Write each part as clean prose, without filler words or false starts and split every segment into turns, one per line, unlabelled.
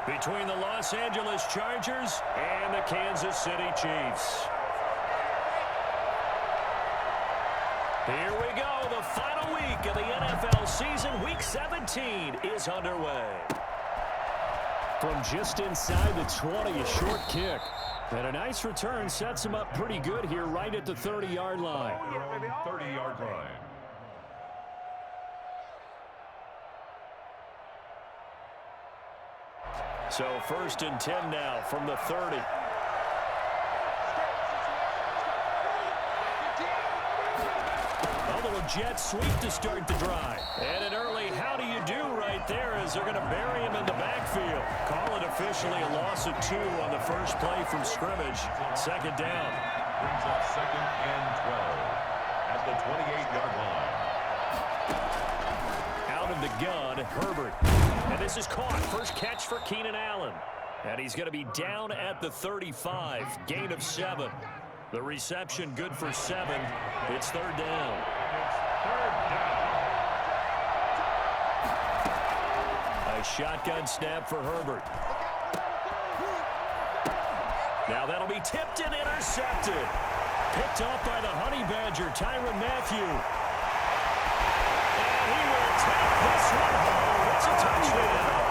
between the Los Angeles Chargers and the Kansas City Chiefs. Here we go. The final week of the NFL season. Week 17 is underway. From just inside the 20, a short kick. And a nice return sets him up pretty good here right at the 30-yard line.
30-yard line.
So 1st and 10 now from the 30. A little jet sweep to start the drive. And an early how do you do right there as they're going to bury him in the backfield. Call it officially a loss of 2 on the first play from scrimmage. 2nd down.
Brings up 2nd and 12 at the 28-yard line.
Out of the gun, Herbert. And this is caught. First catch for Keenan Allen. And he's going to be down at the 35. Gain of 7. The reception good for 7. It's 3rd down. A shotgun snap for Herbert. Now that'll be tipped and intercepted. Picked off by the Honey Badger, Tyrann Mathieu. And he will take this one home. It's a touchdown.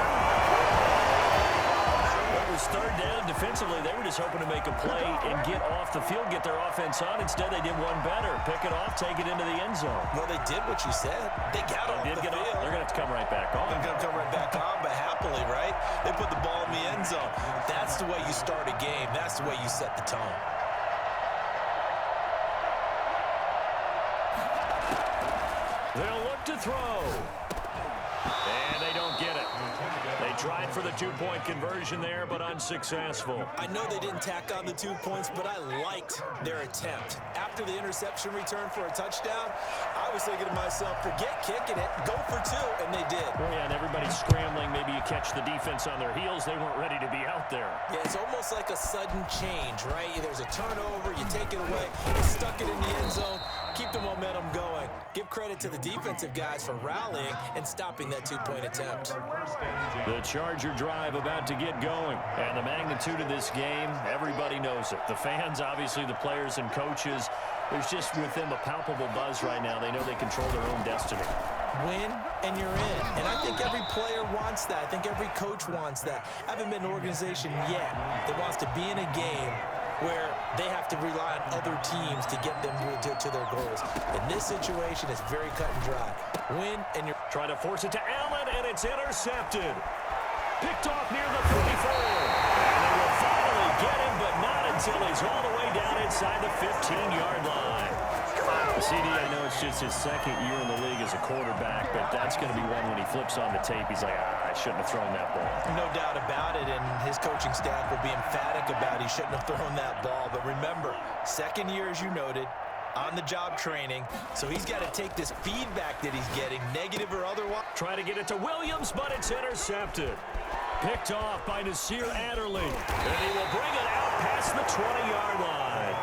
It was 3rd down. Defensively, they were just hoping to make a play and get off the field, get their offense on. Instead, they did one better. Pick it off, take it into the end zone.
Well, they did what you said. They got off the field.
They're going to have to come right back on.
They're going to come right back on, but happily, right? They put the ball in the end zone. That's the way you start a game. That's the way you set the tone.
They'll look to throw. And they don't get it. They tried for the 2-point conversion there, but unsuccessful.
I know they didn't tack on the 2 points, but I liked their attempt. After the interception return for a touchdown, I was thinking to myself, forget kicking it, go for 2, and they did.
Well, yeah, and everybody's scrambling. Maybe you catch the defense on their heels. They weren't ready to be out there.
Yeah, it's almost like a sudden change, right? There's a turnover, you take it away, you stuck it in the end zone, keep the momentum going. Give credit to the defensive guys for rallying and stopping that 2-point attempt.
The Charger drive about to get going. And the magnitude of this game, everybody knows it. The fans, obviously the players and coaches, there's just with them a palpable buzz right now. They know they control their own destiny.
Win and you're in. And I think every player wants that. I think every coach wants that. I haven't been an organization yet that wants to be in a game where they have to rely on other teams to get them to their goals. In this situation, it's very cut and dry. Win and you're
trying to force it to Allen, and it's intercepted. Picked off near the 44. And they will finally get him, but not until he's all the way down inside the 15-yard line. CD, I know it's just his 2nd year in the league as a quarterback, but that's going to be one when he flips on the tape. He's like, I shouldn't have thrown that ball.
No doubt about it, and his coaching staff will be emphatic about he shouldn't have thrown that ball. But remember, 2nd year, as you noted, on-the-job training, so he's got to take this feedback that he's getting, negative or otherwise.
Try to get it to Williams, but it's intercepted. Picked off by Nasir Adderley, and he will bring it out past the 20-yard line.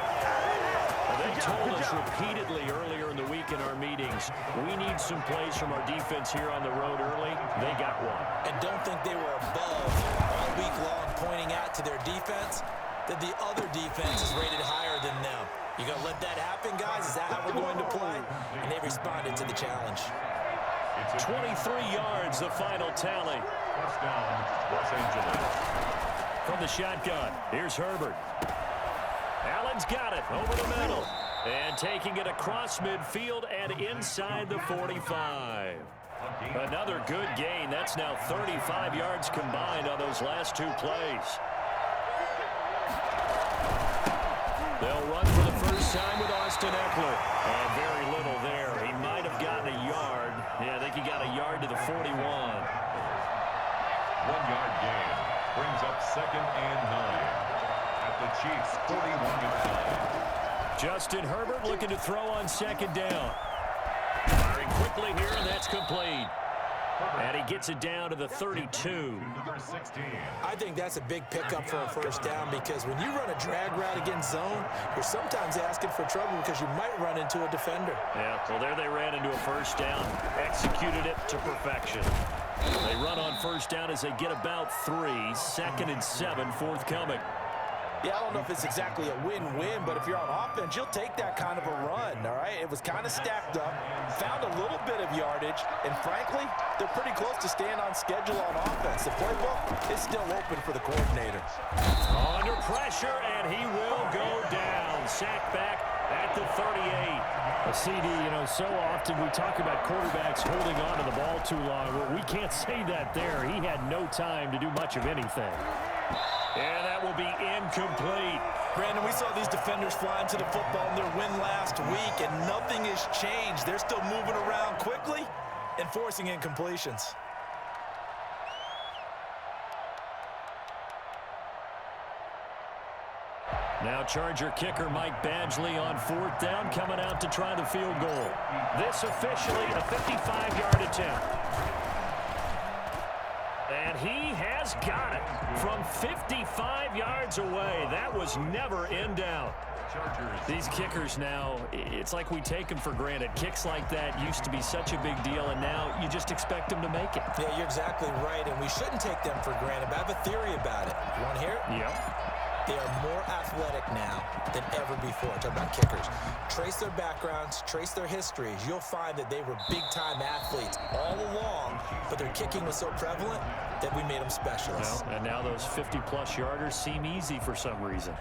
They told us repeatedly earlier in the week in our meetings, we need some plays from our defense here on the road early. They got one.
And don't think they were above all week long pointing out to their defense that the other defense is rated higher than them. You going to let that happen, guys? Is that how we're going to play? And they responded to the challenge.
23 yards, the final tally.
First down, Los Angeles.
From the shotgun, here's Herbert. Allen's got it over the middle. And taking it across midfield and inside the 45. Another good gain. That's now 35 yards combined on those last 2 plays. They'll run for the first time with Austin Eckler. And very little there. He might have gotten a yard. Yeah, I think he got a yard to the 41.
1-yard gain. Brings up 2nd and 9. The Chiefs 41-5.
Justin Herbert looking to throw on 2nd down. Firing quickly here, and that's complete. And he gets it down to the 32.
I think that's a big pickup for a first down because when you run a drag route against zone, you're sometimes asking for trouble because you might run into a defender.
Yeah, well, there they ran into a first down, executed it to perfection. They run on first down as they get about 3. 2nd and 7 forthcoming.
Yeah, I don't know if it's exactly a win-win, but if you're on offense, you'll take that kind of a run, all right? It was kind of stacked up, found a little bit of yardage, and frankly, they're pretty close to staying on schedule on offense. The playbook is still open for the coordinator.
Under pressure, and he will go down. Sacked back at the 38.
A CD, you know, so often we talk about quarterbacks holding on to the ball too long. Well, we can't say that there. He had no time to do much of anything.
And that will be incomplete.
Brandon, we saw these defenders flying to the football in their win last week, and nothing has changed. They're still moving around quickly and forcing incompletions.
Now Charger kicker Mike Badgley on 4th down, coming out to try the field goal. This officially a 55-yard attempt. And he has got it from 55 yards away. That was never in doubt. These kickers now, it's like we take them for granted. Kicks like that used to be such a big deal, and now you just expect them to make it.
Yeah, you're exactly right, and we shouldn't take them for granted, but I have a theory about it. You want to hear it?
Yep.
They are more athletic now than ever before. Talking about kickers. Trace their backgrounds, trace their histories. You'll find that they were big-time athletes all along, but their kicking was so prevalent that we made them specialists.
Well, and now those 50-plus yarders seem easy for some reason.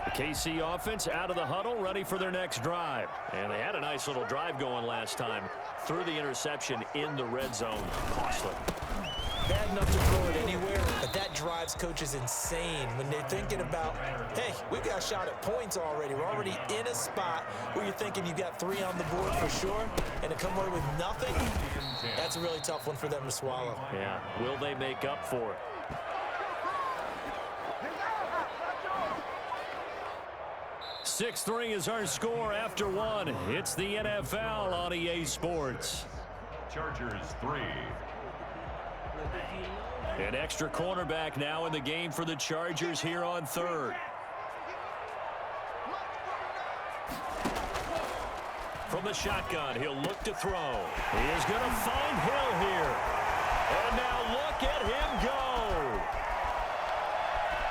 The KC offense out of the huddle, ready for their next drive. And they had a nice little drive going last time. Threw the interception in the red zone. Costly.
Bad enough to throw it anywhere, but that drives coaches insane when they're thinking about, hey, we got a shot at points already. We're already in a spot where you're thinking you got 3 on the board for sure, and to come away with nothing, that's a really tough one for them to swallow.
Yeah, will they make up for it? .6-3 is our score after 1. It's the NFL on EA Sports.
Chargers 3.
An extra cornerback now in the game for the Chargers here on 3rd. From the shotgun, he'll look to throw. He is going to find Hill here. And now look at him go.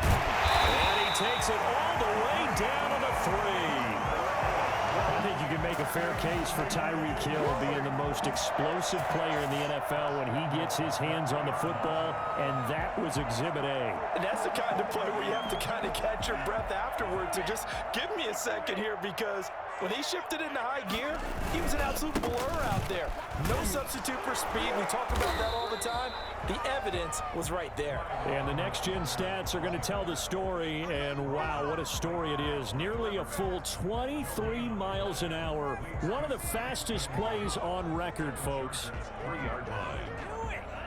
And he takes it all the way down to the 3.
I think you can make a fair case for Tyreek Hill being the most explosive player in the NFL when he gets his hands on the football, and that was Exhibit A.
And that's the kind of play where you have to kind of catch your breath afterwards. So just give me a second here, because when he shifted into high gear, he was an absolute blur out there. No substitute for speed. We talk about that all the time. The evidence was right there.
And the next-gen stats are going to tell the story, and wow, what a story it is. Nearly a full 23 miles an hour. One of the fastest plays on record, folks.
3-yard line.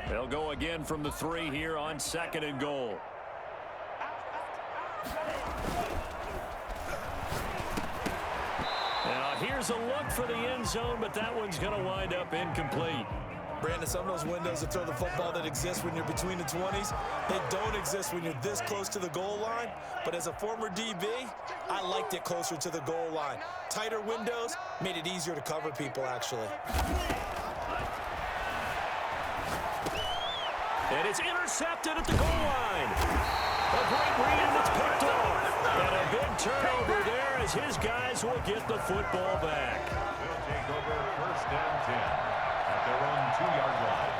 They'll go again from the 3 here on 2nd and goal. Now here's a look for the end zone, but that one's going to wind up incomplete.
Brandon, some of those windows to throw the football that exist when you're between the 20s, they don't exist when you're this close to the goal line. But as a former DB, I liked it closer to the goal line. Tighter windows made it easier to cover people, actually.
And it's intercepted at the goal line. A great read that's picked off. And a big turnover there as his guys will get the football back.
Will take over 1st and 10 at their own 2-yard line.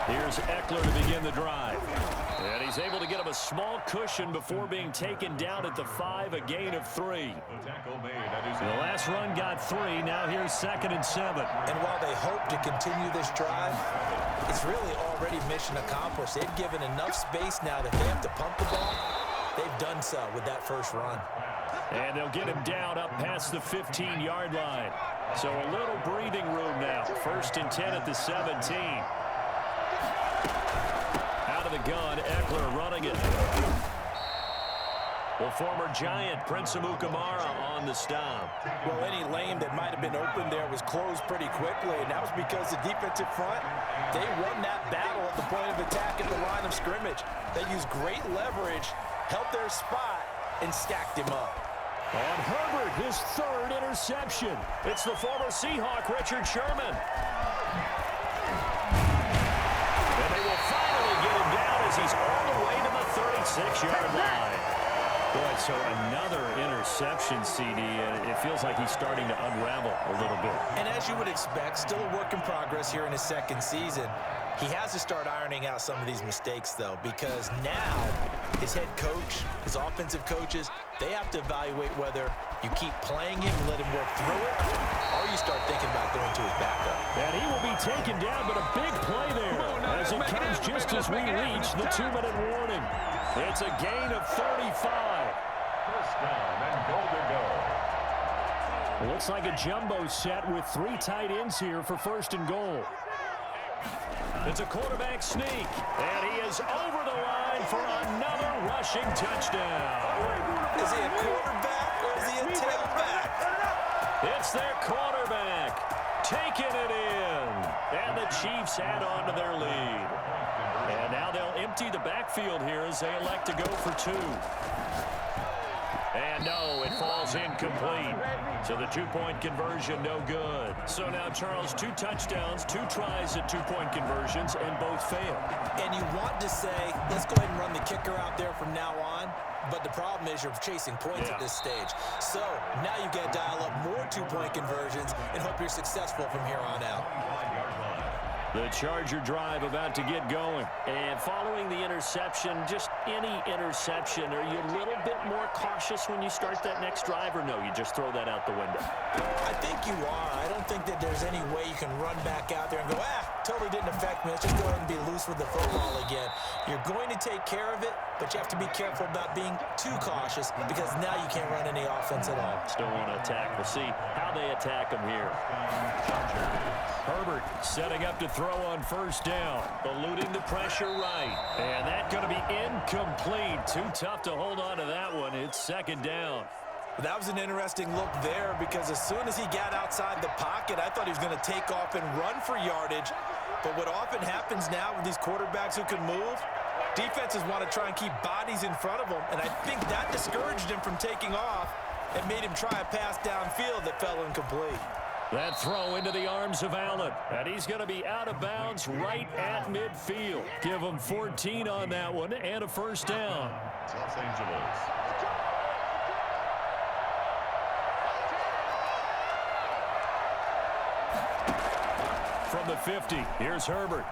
Here's Eckler to begin the drive. And he's able to get him a small cushion before being taken down at the 5, a gain of 3.
The tackle made at his
The last run got 3. Now here's 2nd and 7.
And while they hope to continue this drive, it's really already mission accomplished. They've given enough space now that they have to pump the ball. They've done so with that first run.
And they'll get him down up past the 15-yard line. So a little breathing room now. 1st and 10 at the 17. Out of the gun, Eckler running it. Well, former Giant Prince Amukamara on the stop.
Well, any lane that might have been open there was closed pretty quickly, and that was because the defensive front, they won that battle at the point of attack at the line of scrimmage. They used great leverage, held their spot, and stacked him up.
On Herbert, his third interception.
It's the former Seahawk, Richard Sherman. And they will finally get him down as he's all the way to the 36-yard line.
Boy, so another interception, CD, and it feels like he's starting to unravel a little bit.
And as you would expect, still a work in progress here in his second season. He has to start ironing out some of these mistakes, though, because now his head coach, his offensive coaches, they have to evaluate whether you keep playing him and let him work through it, or you start thinking about going to his backup.
And he will be taken down, but a big play there as it comes just as we reach the 2-minute warning. It's a gain of 35.
First down and goal to go.
Looks like a jumbo set with 3 tight ends here for first and goal.
It's a quarterback sneak, and he is over the line for another rushing touchdown.
Is he a quarterback or is he a tailback?
It's their quarterback taking it in, and the Chiefs add on to their lead. And now they'll empty the backfield here as they elect to go for 2. And no, it falls incomplete. So the 2-point conversion, no good. So now, Charles, 2 touchdowns, 2 tries at 2-point conversions, and both fail.
And you want to say, let's go ahead and run the kicker out there from now on. But the problem is you're chasing points at this stage. So now you got to dial up more 2-point conversions and hope you're successful from here on out.
The Charger drive about to get going. And following the interception, just any interception, are you a little bit more cautious when you start that next drive, or no, you just throw that out the window?
I think you are. I don't think that there's any way you can run back out there and go, totally didn't affect me. Let's just go ahead and be loose with the football again. You're going to take care of it, but you have to be careful about being too cautious because now you can't run any offense at all.
Still want to attack. We'll see how they attack them here. Herbert setting up to throw on first down, eluding the pressure right. And that's going to be incomplete. Too tough to hold on to that one. It's second down.
That was an interesting look there because as soon as he got outside the pocket, I thought he was going to take off and run for yardage. But what often happens now with these quarterbacks who can move, defenses want to try and keep bodies in front of them, and I think that discouraged him from taking off and made him try a pass downfield that fell incomplete.
That throw into the arms of Allen, and he's going to be out of bounds right at midfield. Give him 14 on that one and a first down.
Los Angeles.
From the 50, here's Herbert.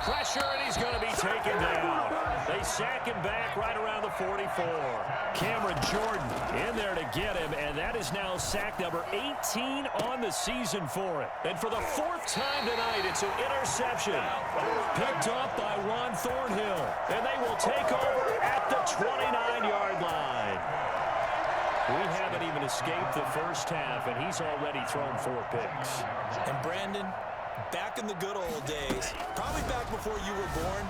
Pressure, and he's going to be taken down. They sack him back right around the 44. Cameron Jordan in there to get him, and that is now sack number 18 on the season for it. And for the 4th time tonight, it's an interception. Picked off by Juan Thornhill, and they will take over at the 29-yard line. We haven't even escaped the first half, and he's already thrown 4 picks.
And Brandon, back in the good old days, probably back before you were born,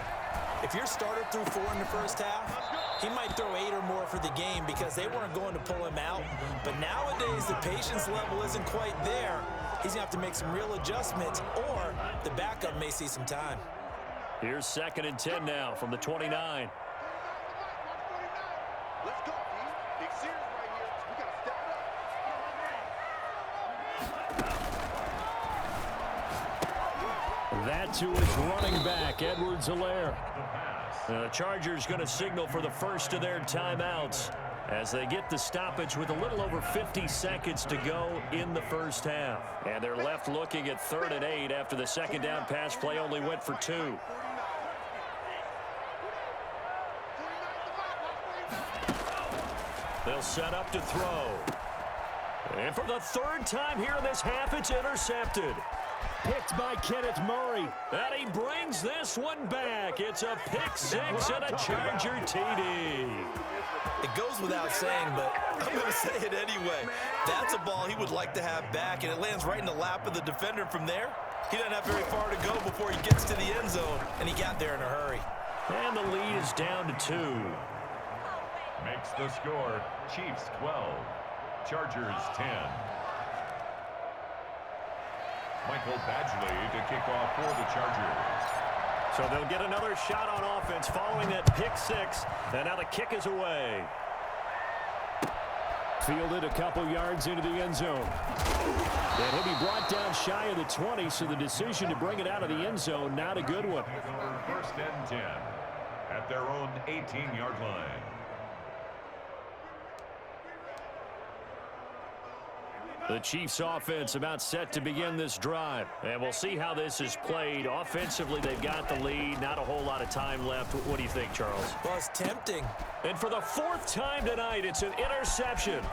if your starter threw 4 in the first half, he might throw 8 or more for the game because they weren't going to pull him out. But nowadays, the patience level isn't quite there. He's going to have to make some real adjustments, or the backup may see some time.
Here's 2nd and 10 now from the 29.
Let's go, team. Big series right here. We got to step it up.
That to his running back, Edwards-Helaire.
The Chargers going to signal for the first of their timeouts as they get the stoppage with a little over 50 seconds to go in the first half. And they're left looking at 3rd and 8 after the second down pass play only went for 2. They'll set up to throw. And for the 3rd time here in this half, it's intercepted.
Picked by Kenneth Murray.
And he brings this one back. It's a pick 6 and a Charger TD.
It goes without saying, but I'm going to say it anyway. That's a ball he would like to have back, and it lands right in the lap of the defender from there. He doesn't have very far to go before he gets to the end zone, and he got there in a hurry.
And the lead is down to 2.
Makes the score Chiefs 12, Chargers 10. Michael Badgley to kick off for the Chargers.
So they'll get another shot on offense following that pick 6. And now the kick is away.
Fielded a couple yards into the end zone. And he'll be brought down shy of the 20, so the decision to bring it out of the end zone, not a good one.
First and 10 at their own 18-yard line.
The Chiefs offense about set to begin this drive. And we'll see how this is played. Offensively, they've got the lead. Not a whole lot of time left. What do you think, Charles?
Well, it's tempting.
And for the fourth time tonight, it's an interception.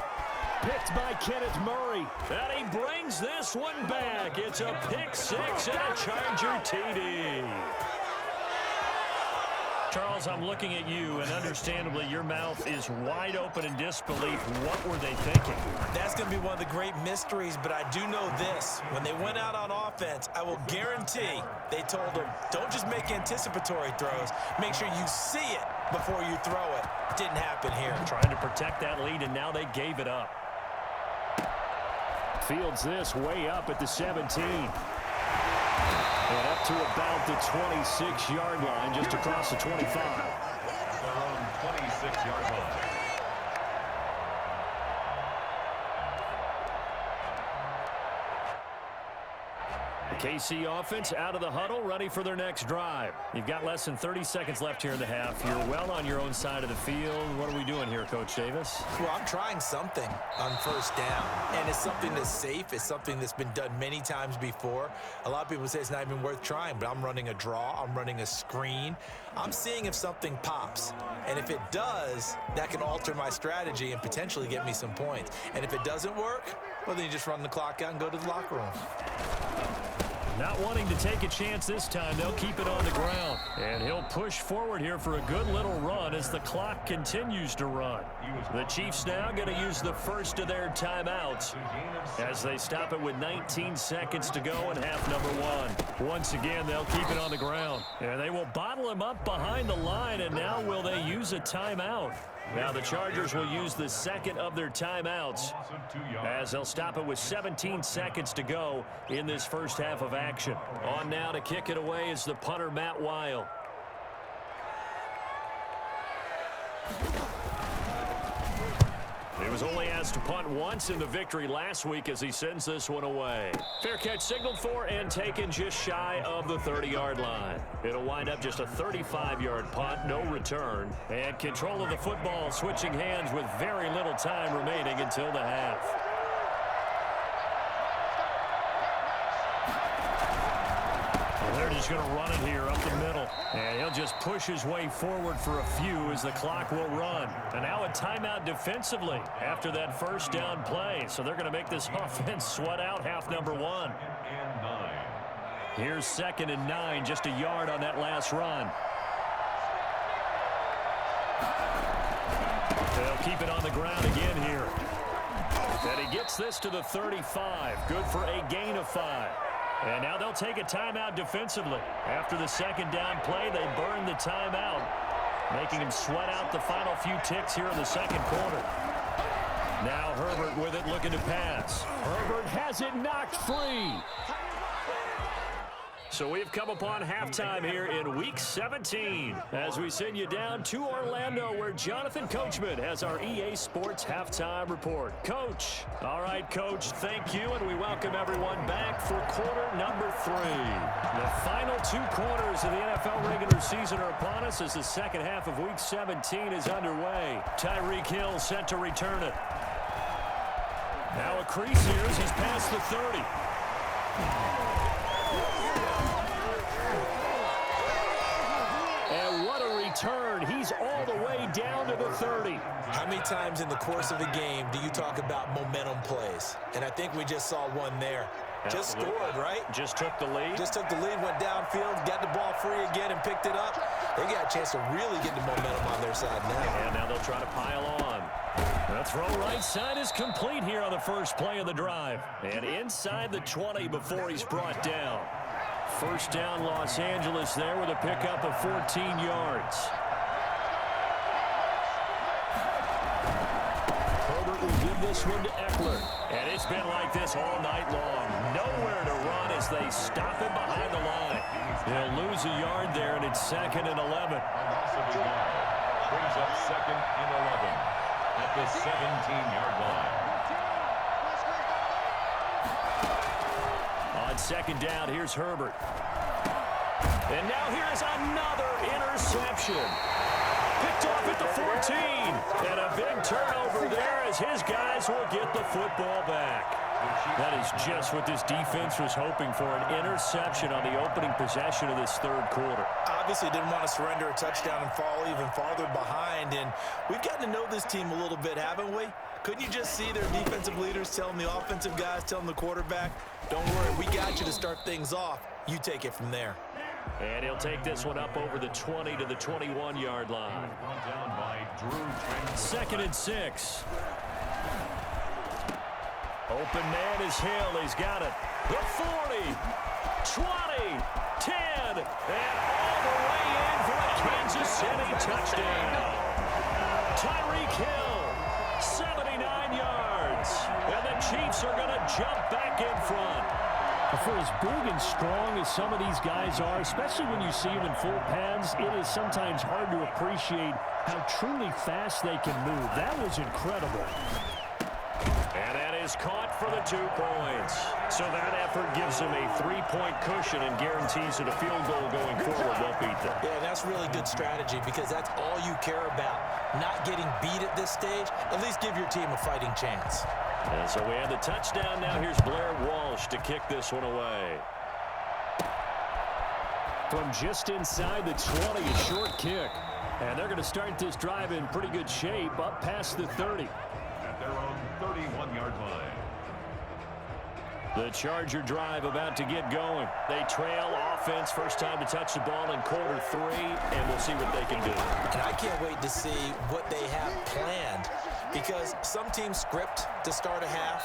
Picked by Kenneth Murray.
And he brings this one back. It's a pick six and a Charger TD.
Charles, I'm looking at you, and understandably, your mouth is wide open in disbelief. What were they thinking?
That's going to be one of the great mysteries, but I do know this. When they went out on offense, I will guarantee they told them, don't just make anticipatory throws. Make sure you see it before you throw it. Didn't happen here.
Trying to protect that lead, and now they gave it up. Fields this way up at the 17. And up to about the 26-yard line, just across the 25.
Their own 26-yard line.
KC offense out of the huddle, ready for their next drive. You've got less than 30 seconds left here in the half. You're well on your own side of the field. What are we doing here, Coach Davis?
Well, I'm trying something on first down, and it's something that's safe. It's something that's been done many times before. A lot of people say it's not even worth trying, but I'm running a draw. I'm running a screen. I'm seeing if something pops, and if it does, that can alter my strategy and potentially get me some points. And if it doesn't work, well, then you just run the clock out and go to the locker room.
Not wanting to take a chance this time, they'll keep it on the ground. And he'll push forward here for a good little run as the clock continues to run. The Chiefs now going to use the first of their timeouts as they stop it with 19 seconds to go in half number one. Once again, they'll keep it on the ground. And they will bottle him up behind the line, and now will they use a timeout? Now the Chargers will use the second of their timeouts as they'll stop it with 17 seconds to go in this first half of action. On now to kick it away is the punter, Matt Weil. He was only asked to punt once in the victory last week as he sends this one away. Fair catch signaled for and taken just shy of the 30-yard line. It'll wind up just a 35-yard punt, no return. And control of the football switching hands with very little time remaining until the half. They're just going to run it here up the middle. And he'll just push his way forward for a few as the clock will run. And now a timeout defensively after that first down play. So they're going to make this offense sweat out half number one. Here's 2nd and 9, just a yard on that last run. They'll keep it on the ground again here. And he gets this to the 35. Good for a gain of 5. And now they'll take a timeout defensively. After the second down play, they burn the timeout, making him sweat out the final few ticks here in the second quarter. Now Herbert with it, looking to pass. Herbert has it knocked free. So we've come upon halftime here in Week 17 as we send you down to Orlando where Jonathan Coachman has our EA Sports Halftime Report. Coach. All right, Coach, thank you, and we welcome everyone back for quarter number 3. The final 2 quarters of the NFL regular season are upon us as the second half of Week 17 is underway. Tyreek Hill set to return it. Now a crease here as he's past the 30. Turn. He's all the way down to the 30.
How many times in the course of a game do you talk about momentum plays? And I think we just saw one there. Just scored, right?
Just took the lead.
Just took the lead, went downfield, got the ball free again and picked it up. They got a chance to really get the momentum on their side now.
And now they'll try to pile on. The throw right side is complete here on the first play of the drive. And inside the 20 before he's brought down. First down, Los Angeles there with a pickup of 14 yards. Herbert will give this one to Eckler. And it's been like this all night long. Nowhere to run as they stop him behind the line. They'll lose a yard there, and it's 2nd and 11.
Brings up 2nd and 11. at the 17-yard line.
On second down, here's Herbert. And now here's another interception. Picked off at the 14. And a big turnover there as his guys will get the football back. That is just what this defense was hoping for, an interception on the opening possession of this third quarter.
Obviously didn't want to surrender a touchdown and fall even farther behind. And we've gotten to know this team a little bit, haven't we? Couldn't you just see their defensive leaders telling the offensive guys, telling the quarterback, don't worry, we got you to start things off. You take it from there.
And he'll take this one up over the 20 to the 21-yard line.
Down by Drew.
2nd and 6. Open man is Hill. He's got it. The 40, 20, 10, and all the way in for a Kansas City touchdown. Tyreek Hill, 79 yards. And the Chiefs are going to jump back in front.
For as big and strong as some of these guys are, especially when you see them in full pads, it is sometimes hard to appreciate how truly fast they can move. That was incredible.
And that is caught for the 2 points. So that effort gives them a 3-point cushion and guarantees that a field goal going forward won't beat them.
Yeah, that's really good strategy because that's all you care about. Not getting beat at this stage, at least give your team a fighting chance.
And so we have the touchdown. Now here's Blair Walsh to kick this one away.
From just inside the 20, a short kick. And they're going to start this drive in pretty good shape up past the 30.
At their own 31-yard line.
The Charger drive about to get going. They trail offense, first time to touch the ball in quarter 3, and we'll see what they can do.
And I can't wait to see what they have planned because some teams script to start a half.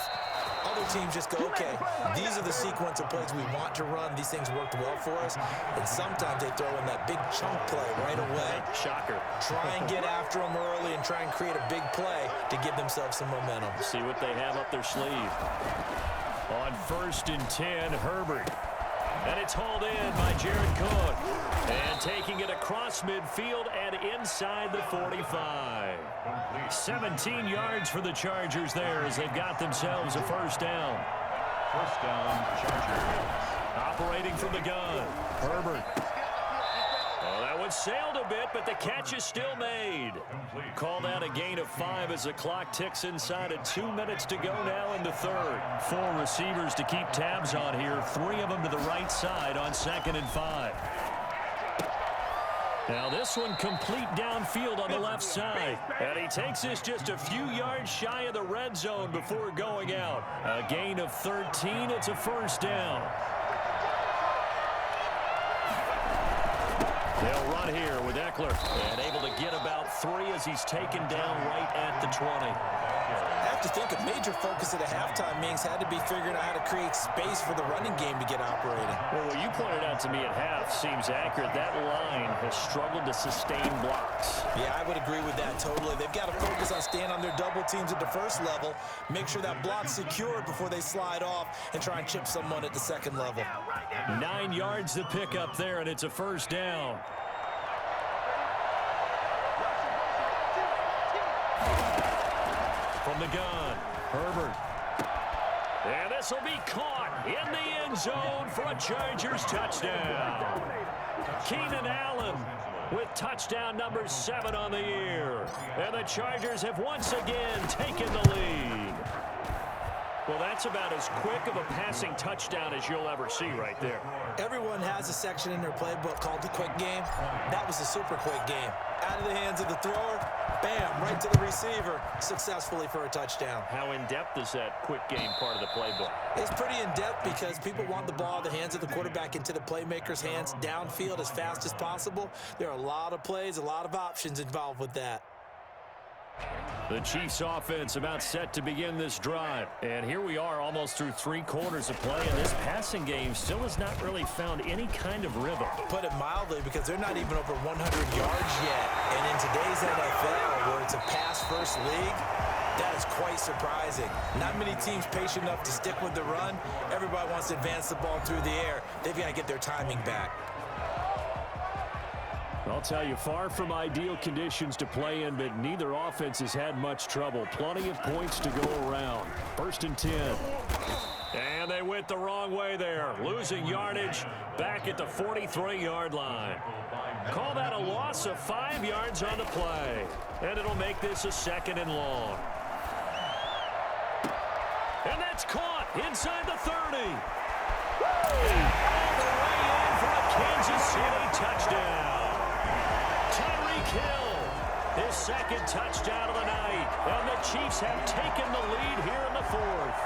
Other teams just go, okay, these are the sequence of plays we want to run. These things worked well for us. And sometimes they throw in that big chunk play right away.
Shocker.
Try and get after them early and try and create a big play to give themselves some momentum.
See what they have up their sleeve. On 1st and 10, Herbert. And it's hauled in by Jared Cook. And taking it across midfield and inside the 45. 17 yards for the Chargers there as they've got themselves a first down.
First down, Chargers.
Operating from the gun, Herbert. Oh, that one sailed a bit, but the catch is still made. Called out a gain of 5 as the clock ticks inside of 2 minutes to go now in the third. 4 receivers to keep tabs on here, 3 of them to the right side on 2nd and 5. Now this one complete downfield on the left side. And he takes this just a few yards shy of the red zone before going out. A gain of 13, it's a first down. They'll run here with Eckler. And able to get about 3 as he's taken down right at the 20.
I have to think a major focus at a halftime means had to be figuring out how to create space for the running game to get operating.
Well, what you pointed out to me at half seems accurate. That line has struggled to sustain blocks.
Yeah, I would agree with that totally. They've got to focus on staying on their double teams at the first level, make sure that block's secure before they slide off and try and chip someone at the second level.
9 yards to pick up there, and it's a first down. From the gun, Herbert. And this will be caught in the end zone for a Chargers touchdown. Keenan Allen with touchdown number 7 on the year. And the Chargers have once again taken the lead. Well, that's about as quick of a passing touchdown as you'll ever see right there.
Everyone has a section in their playbook called the quick game. That was a super quick game. Out of the hands of the thrower, bam, right to the receiver, successfully for a touchdown.
How in-depth is that quick game part of the playbook?
It's pretty in-depth because people want the ball out of the hands of the quarterback into the playmaker's hands downfield as fast as possible. There are a lot of plays, a lot of options involved with that.
The Chiefs offense about set to begin this drive. And here we are almost through 3 quarters of play, and this passing game still has not really found any kind of rhythm.
Put it mildly, because they're not even over 100 yards yet. And in today's NFL, where it's a pass-first league, that is quite surprising. Not many teams patient enough to stick with the run. Everybody wants to advance the ball through the air. They've got to get their timing back.
Well,
tell you, far from ideal conditions to play in, but neither offense has had much trouble. Plenty of points to go around. 1st and 10. And they went the wrong way there, losing yardage back at the 43-yard line. Call that a loss of 5 yards on the play. And it'll make this a 2nd and long. And that's caught inside the 30. And all the way in for a Kansas City touchdown. Tyreek Hill, his 2nd touchdown of the night. And the Chiefs have taken the lead here in the 4th.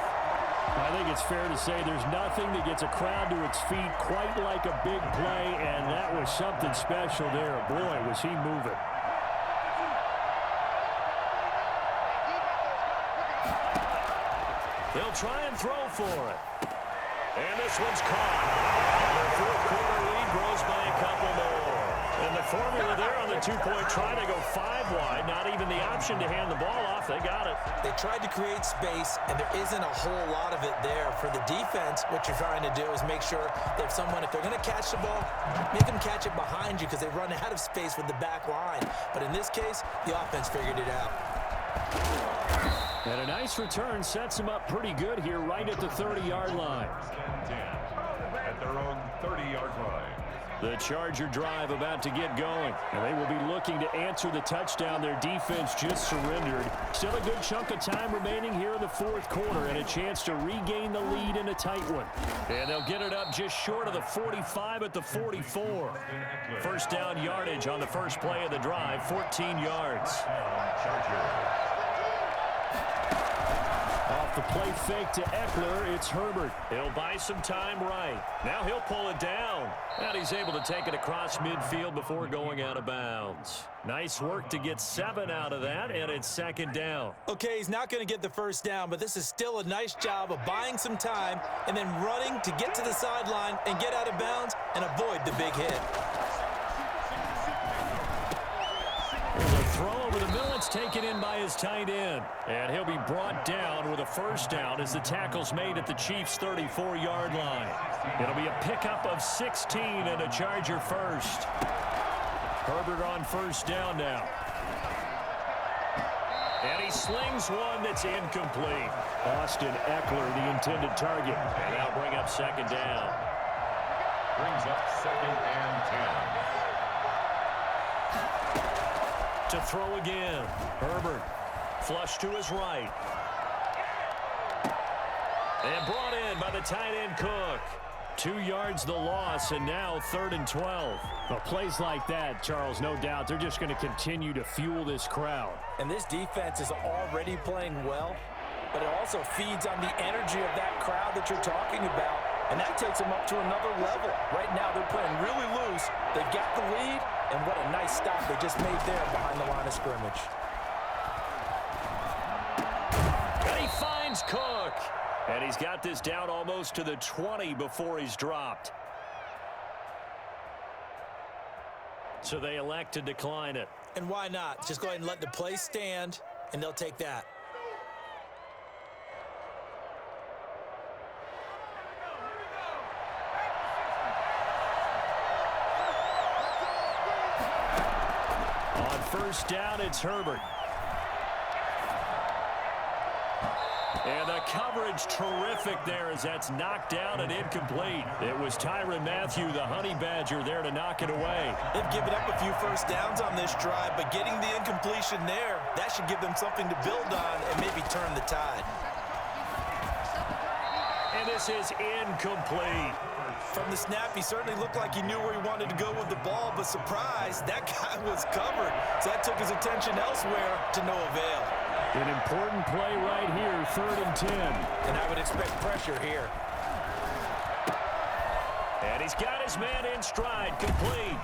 I think it's fair to say there's nothing that gets a crowd to its feet quite like a big play, and that was something special there. Boy, was he moving. They'll try and throw for it. And this one's caught. The 4th quarter lead grows by a couple more. And the formula there on the 2-point try, they go 5 wide. Not even the option to hand the ball off. They got it.
They tried to create space, and there isn't a whole lot of it there. For the defense, what you're trying to do is make sure that if they're going to catch the ball, make them catch it behind you because they run out of space with the back line. But in this case, the offense figured it out.
And a nice return sets him up pretty good here right at the 30-yard line.
At their own 30-yard line.
The Charger drive about to get going, and they will be looking to answer the touchdown their defense just surrendered. Still a good chunk of time remaining here in the 4th quarter and a chance to regain the lead in a tight one. And they'll get it up just short of the 45 at the 44. 1st down yardage on the first play of the drive, 14 yards. Off the play fake to Eckler, it's Herbert. He'll buy some time right. Now he'll pull it down. And he's able to take it across midfield before going out of bounds. Nice work to get 7 out of that, and it's 2nd down.
Okay, he's not going to get the 1st down, but this is still a nice job of buying some time and then running to get to the sideline and get out of bounds and avoid the big hit.
Throw over the middle, it's taken in by his tight end. And he'll be brought down with a 1st down as the tackle's made at the Chiefs' 34-yard line. It'll be a pickup of 16 and a Charger 1st. Herbert on 1st down now. And he slings one that's incomplete. Austin Eckler, the intended target. And that'll bring up 2nd down.
Brings up 2nd and 10.
To throw again. Herbert. Flush to his right. And brought in by the tight end Cook. 2 yards the loss, and now 3rd and 12. Well, plays like that, Charles, no doubt, they're just going to continue to fuel this crowd.
And this defense is already playing well, but it also feeds on the energy of that crowd that you're talking about, and that takes them up to another level. Right now, they're playing really loose. They've got the lead, and what a nice stop they just made there behind the line of scrimmage.
And he finds Cook. And he's got this down almost to the 20 before he's dropped. So they elect to decline it.
And why not? Just go ahead and let the play stand, and they'll take that.
On 1st down, it's Herbert. And the coverage terrific there as that's knocked down and incomplete. It was Tyrann Mathieu, the Honey Badger, there to knock it away.
They've given up a few 1st downs on this drive, but getting the incompletion there, that should give them something to build on and maybe turn the tide.
And this is incomplete.
From the snap, he certainly looked like he knew where he wanted to go with the ball, but surprise, that guy was covered. So that took his attention elsewhere to no avail.
An important play right here, 3rd and 10.
And I would expect pressure here.
And he's got his man in stride, complete.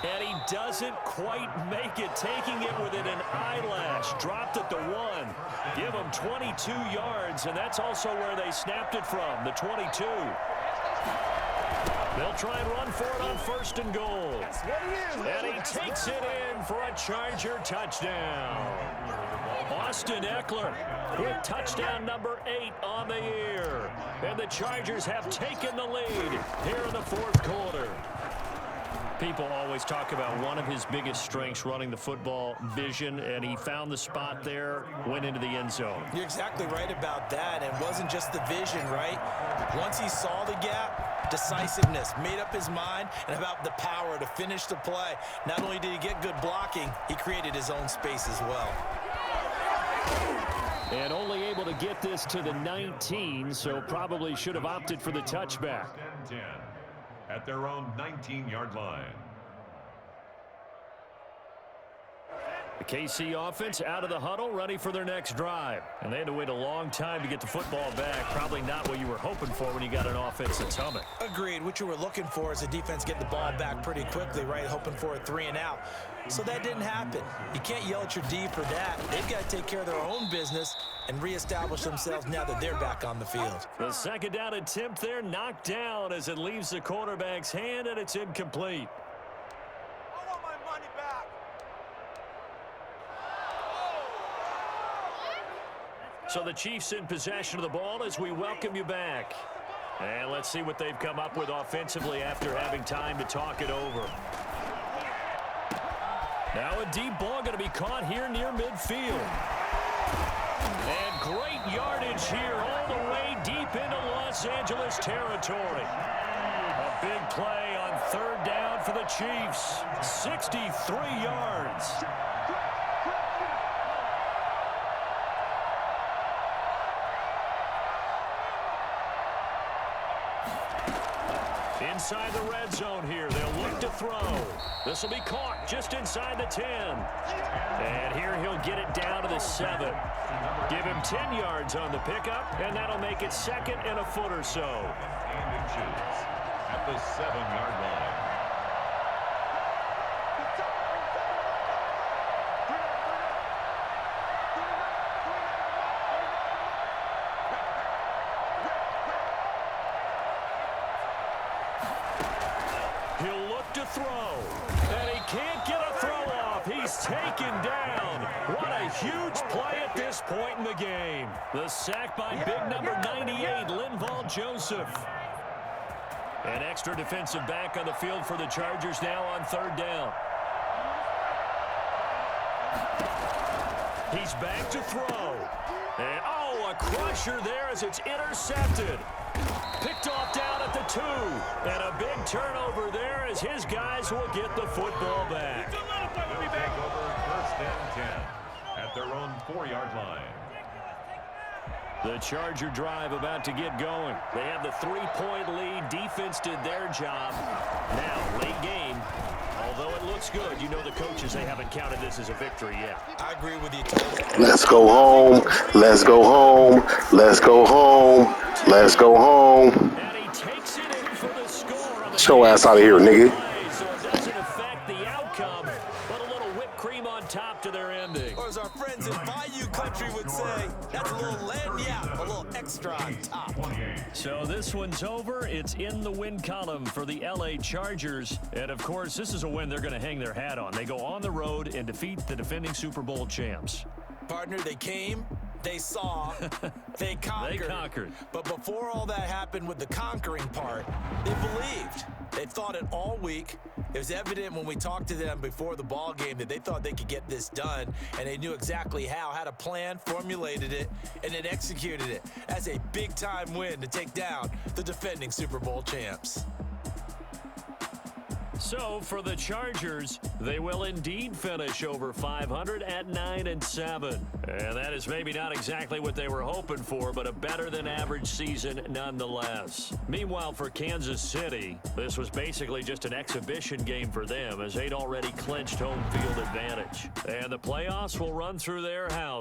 And he doesn't quite make it, taking it within an eyelash. Dropped at the 1. Give him 22 yards, and that's also where they snapped it from, the 22. They'll try and run for it on 1st and goal. And he takes it in for a Charger touchdown. Austin Eckler with touchdown number 8 on the year. And the Chargers have taken the lead here in the 4th quarter. People always talk about one of his biggest strengths running the football, vision, and he found the spot there, went into the end zone.
You're exactly right about that. And it wasn't just the vision, right? Once he saw the gap, decisiveness, made up his mind, and about the power to finish the play. Not only did he get good blocking, he created his own space as well.
And only able to get this to the 19, so probably should have opted for the touchback.
10 at their own 19-yard line.
The KC offense out of the huddle, ready for their next drive. And they had to wait a long time to get the football back. Probably not what you were hoping for when you got an offense that's humming.
Agreed. What you were looking for is a defense getting the ball back pretty quickly, right? Hoping for a 3 and out. So that didn't happen. You can't yell at your D for that. They've got to take care of their own business and reestablish themselves now that they're back on the field.
The second down attempt there knocked down as it leaves the quarterback's hand, and it's incomplete.
I want my money back.
So the Chiefs in possession of the ball as we welcome you back. And let's see what they've come up with offensively after having time to talk it over. Now a deep ball going to be caught here near midfield. And great yardage here all the way deep into Los Angeles territory. A big play on third down for the Chiefs. 63 yards. Inside the red zone here, they'll look to throw. This will be caught just inside the 10. And here he'll get it down to the 7. Give him 10 yards on the pickup, and that'll make it second and a foot or so.
And inches at the 7-yard line.
He'll look to throw, and he can't get a throw off. He's taken down. What a huge play at this point in the game. The sack by big number 98, Linval Joseph. An extra defensive back on the field for the Chargers now on third down. He's back to throw. And, oh, a crusher there as it's intercepted. Picked off down at the 2. And a big turnover there as his guys will get the football back.
They'll take over first and 10 at their own 4-yard line.
The Charger drive about to get going. They have the 3-point lead. Defense did their job. Now, late game. Although it looks good, you know the coaches, they haven't counted this as a victory yet.
I agree with you.
Let's go home. Let's go home. Let's go home. Let's go home.
And he takes it in for the score. On the
Get your ass out of here, nigga.
So it doesn't affect the outcome, but a little whipped cream on top to their ending.
Or as our friends in Bayou Country would say, that's a little lagniappe, a little extra on top.
So this one's over. It's in the win column for the LA Chargers. And, of course, this is a win they're going to hang their hat on. They go on the road and defeat the defending Super Bowl champs.
Partner, they came, they saw, they conquered.
They conquered.
But before all that happened with the conquering part, they believed. They thought it all week. It was evident when we talked to them before the ball game that they thought they could get this done, and they knew exactly how, had a plan, formulated it, and then executed it. That's a big-time win to take down the defending Super Bowl champs.
So for the Chargers, they will indeed finish over 500 at 9-7. And that is maybe not exactly what they were hoping for, but a better than average season nonetheless. Meanwhile, for Kansas City, this was basically just an exhibition game for them as they'd already clinched home field advantage. And the playoffs will run through their house.